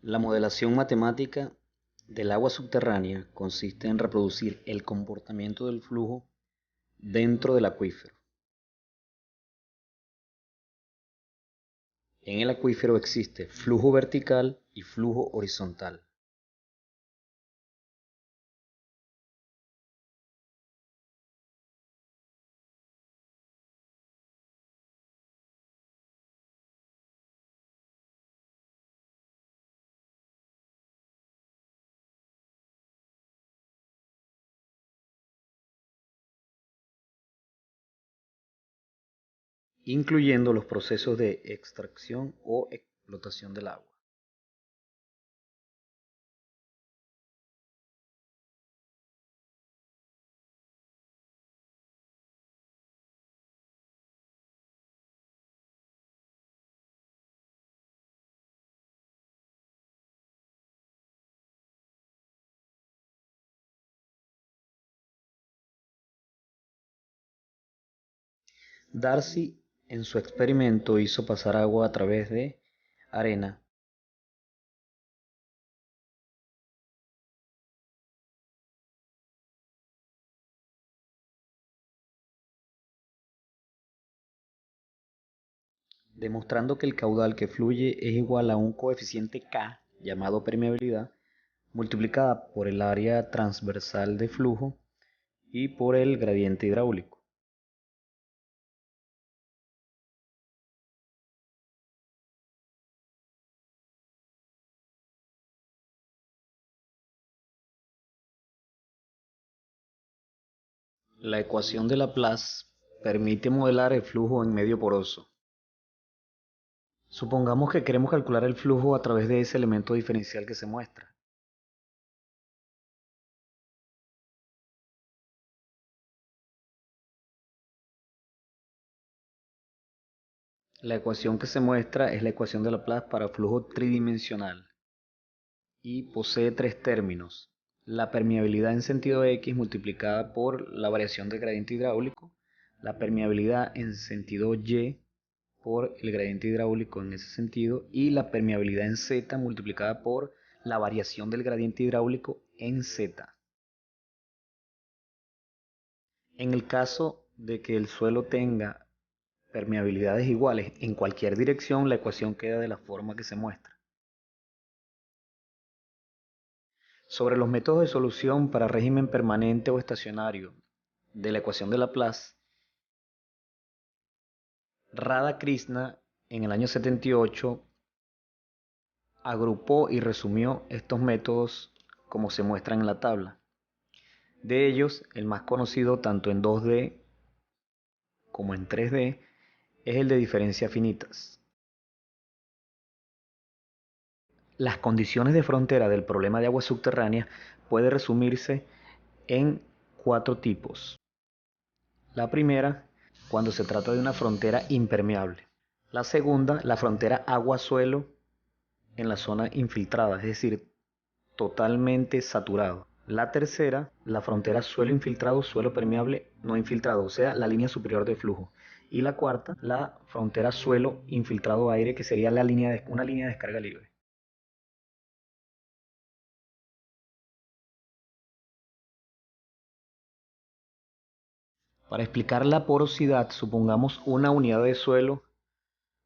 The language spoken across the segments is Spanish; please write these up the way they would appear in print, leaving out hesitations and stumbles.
La modelación matemática del agua subterránea consiste en reproducir el comportamiento del flujo dentro del acuífero. En el acuífero existe flujo vertical y flujo horizontal. Incluyendo los procesos de extracción o explotación del agua. Darcy en su experimento hizo pasar agua a través de arena, demostrando que el caudal que fluye es igual a un coeficiente K llamado permeabilidad multiplicada por el área transversal de flujo y por el gradiente hidráulico. La ecuación de Laplace permite modelar el flujo en medio poroso. Supongamos que queremos calcular el flujo a través de ese elemento diferencial que se muestra. La ecuación que se muestra es la ecuación de Laplace para flujo tridimensional y posee tres términos: la permeabilidad en sentido X multiplicada por la variación del gradiente hidráulico, la permeabilidad en sentido Y por el gradiente hidráulico en ese sentido, y la permeabilidad en Z multiplicada por la variación del gradiente hidráulico en Z. En el caso de que el suelo tenga permeabilidades iguales en cualquier dirección, la ecuación queda de la forma que se muestra. Sobre los métodos de solución para régimen permanente o estacionario de la ecuación de Laplace, Radhakrishnan en el año 78 agrupó y resumió estos métodos como se muestran en la tabla. De ellos, el más conocido tanto en 2D como en 3D es el de diferencias finitas. Las condiciones de frontera del problema de agua subterránea puede resumirse en cuatro tipos. La primera, cuando se trata de una frontera impermeable. La segunda, la frontera agua-suelo en la zona infiltrada, es decir, totalmente saturado. La tercera, la frontera suelo infiltrado, suelo permeable no infiltrado, o sea, la línea superior de flujo. Y la cuarta, la frontera suelo infiltrado aire, que sería una línea de descarga libre. Para explicar la porosidad, supongamos una unidad de suelo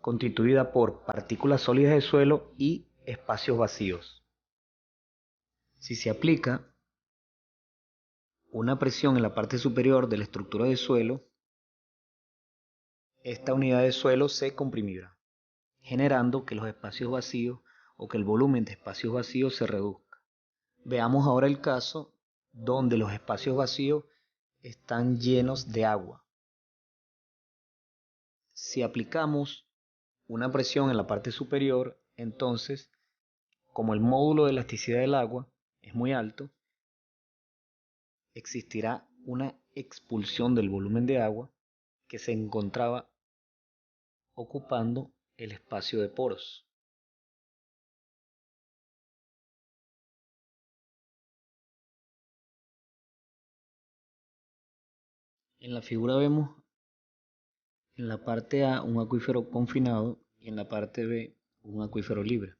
constituida por partículas sólidas de suelo y espacios vacíos. Si se aplica una presión en la parte superior de la estructura de suelo, esta unidad de suelo se comprimirá, generando que los espacios vacíos o que el volumen de espacios vacíos se reduzca. Veamos ahora el caso donde los espacios vacíos están llenos de agua. Si aplicamos una presión en la parte superior, entonces, como el módulo de elasticidad del agua es muy alto, existirá una expulsión del volumen de agua que se encontraba ocupando el espacio de poros. En la figura vemos en la parte A un acuífero confinado y en la parte B un acuífero libre.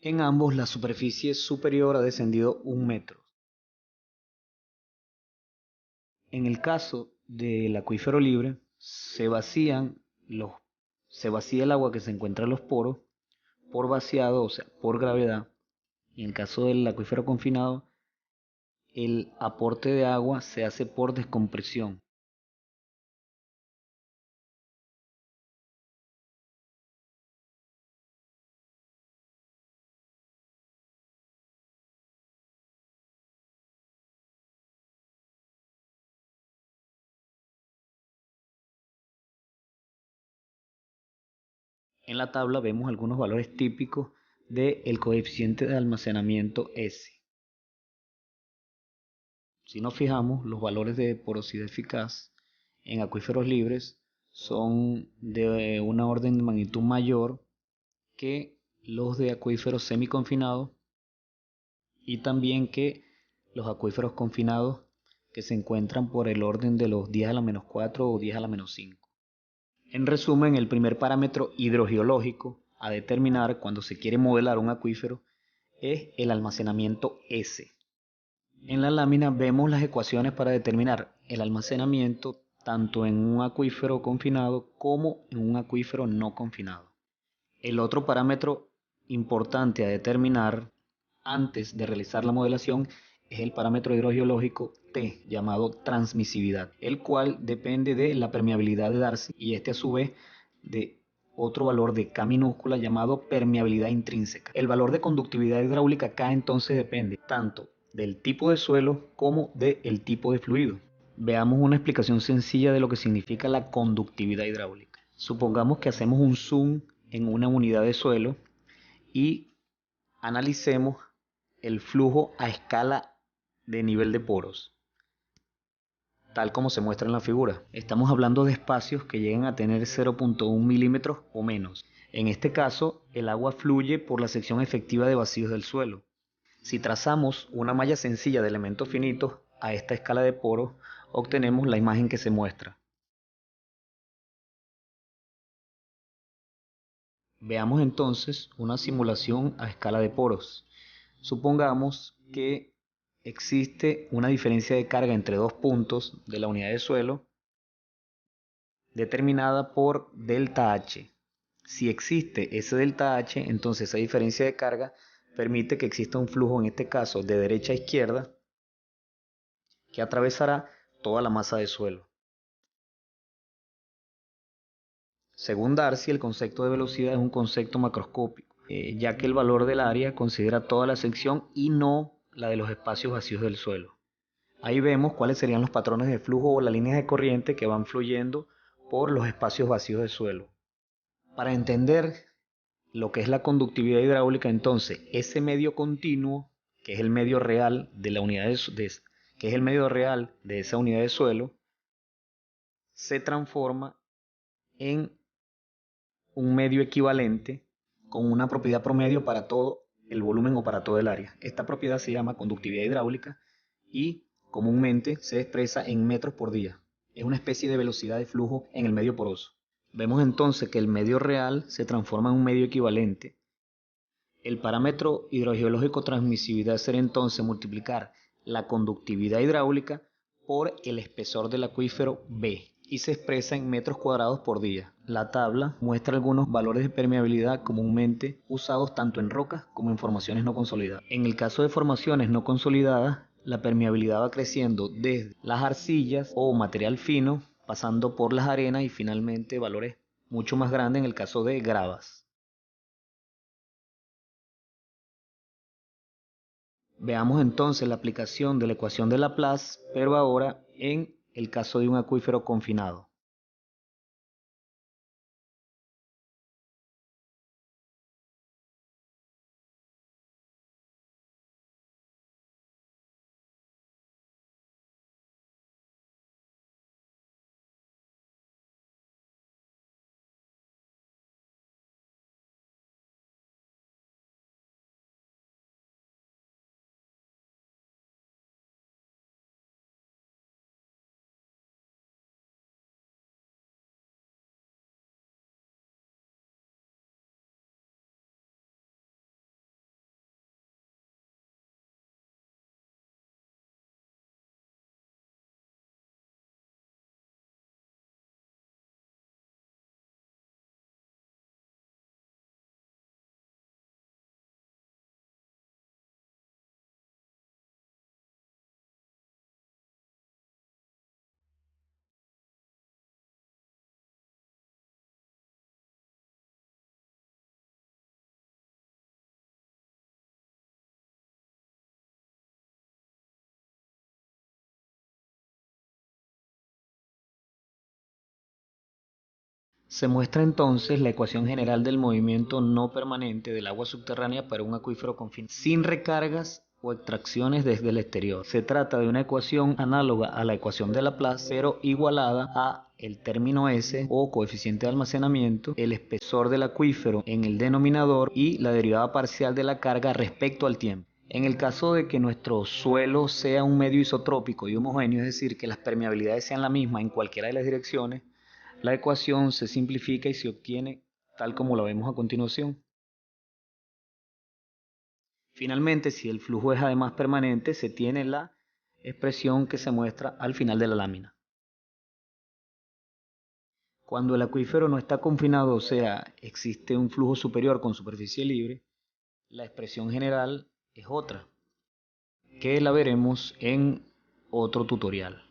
En ambos la superficie superior ha descendido 1 metro. En el caso del acuífero libre, se vacía el agua que se encuentra en los poros por vaciado, o sea, por gravedad. Y en el caso del acuífero confinado, el aporte de agua se hace por descompresión. En la tabla vemos algunos valores típicos del coeficiente de almacenamiento S. Si nos fijamos, los valores de porosidad eficaz en acuíferos libres son de una orden de magnitud mayor que los de acuíferos semiconfinados y también que los acuíferos confinados que se encuentran por el orden de los 10 a la menos 4 o 10 a la menos 5. En resumen, el primer parámetro hidrogeológico a determinar cuando se quiere modelar un acuífero es el almacenamiento S. En la lámina vemos las ecuaciones para determinar el almacenamiento tanto en un acuífero confinado como en un acuífero no confinado. El otro parámetro importante a determinar antes de realizar la modelación es el parámetro hidrogeológico T, llamado transmisividad, el cual depende de la permeabilidad de Darcy y este a su vez de otro valor de K minúscula llamado permeabilidad intrínseca. El valor de conductividad hidráulica K entonces depende tanto del tipo de suelo como del tipo de fluido. Veamos una explicación sencilla de lo que significa la conductividad hidráulica. Supongamos que hacemos un zoom en una unidad de suelo y analicemos el flujo a escala de nivel de poros, tal como se muestra en la figura. Estamos hablando de espacios que llegan a tener 0.1 milímetros o menos. En este caso, el agua fluye por la sección efectiva de vacíos del suelo. Si trazamos una malla sencilla de elementos finitos a esta escala de poros, obtenemos la imagen que se muestra. Veamos entonces una simulación a escala de poros. Supongamos que existe una diferencia de carga entre dos puntos de la unidad de suelo determinada por delta H. Si existe ese delta H, entonces esa diferencia de carga permite que exista un flujo, en este caso de derecha a izquierda, que atravesará toda la masa de suelo. Según Darcy, el concepto de velocidad es un concepto macroscópico, ya que el valor del área considera toda la sección y no la de los espacios vacíos del suelo. Ahí vemos cuáles serían los patrones de flujo o las líneas de corriente que van fluyendo por los espacios vacíos del suelo. Para entender lo que es la conductividad hidráulica, entonces, ese medio continuo, que es el medio real de la unidad que es el medio real de esa unidad de suelo, se transforma en un medio equivalente con una propiedad promedio para todo el volumen o para todo el área. Esta propiedad se llama conductividad hidráulica y comúnmente se expresa en metros por día. Es una especie de velocidad de flujo en el medio poroso. Vemos entonces que el medio real se transforma en un medio equivalente. El parámetro hidrogeológico transmisividad será entonces multiplicar la conductividad hidráulica por el espesor del acuífero B y se expresa en metros cuadrados por día. La tabla muestra algunos valores de permeabilidad comúnmente usados tanto en rocas como en formaciones no consolidadas. En el caso de formaciones no consolidadas, la permeabilidad va creciendo desde las arcillas o material fino, pasando por las arenas y finalmente valores mucho más grandes en el caso de gravas. Veamos entonces la aplicación de la ecuación de Laplace, pero ahora en el caso de un acuífero confinado. Se muestra entonces la ecuación general del movimiento no permanente del agua subterránea para un acuífero confinado, sin recargas o extracciones desde el exterior. Se trata de una ecuación análoga a la ecuación de Laplace, pero igualada a el término S o coeficiente de almacenamiento, el espesor del acuífero en el denominador y la derivada parcial de la carga respecto al tiempo. En el caso de que nuestro suelo sea un medio isotrópico y homogéneo, es decir, que las permeabilidades sean la misma en cualquiera de las direcciones, la ecuación se simplifica y se obtiene tal como la vemos a continuación. Finalmente, si el flujo es además permanente, se tiene la expresión que se muestra al final de la lámina. Cuando el acuífero no está confinado, o sea, existe un flujo superior con superficie libre, la expresión general es otra, que la veremos en otro tutorial.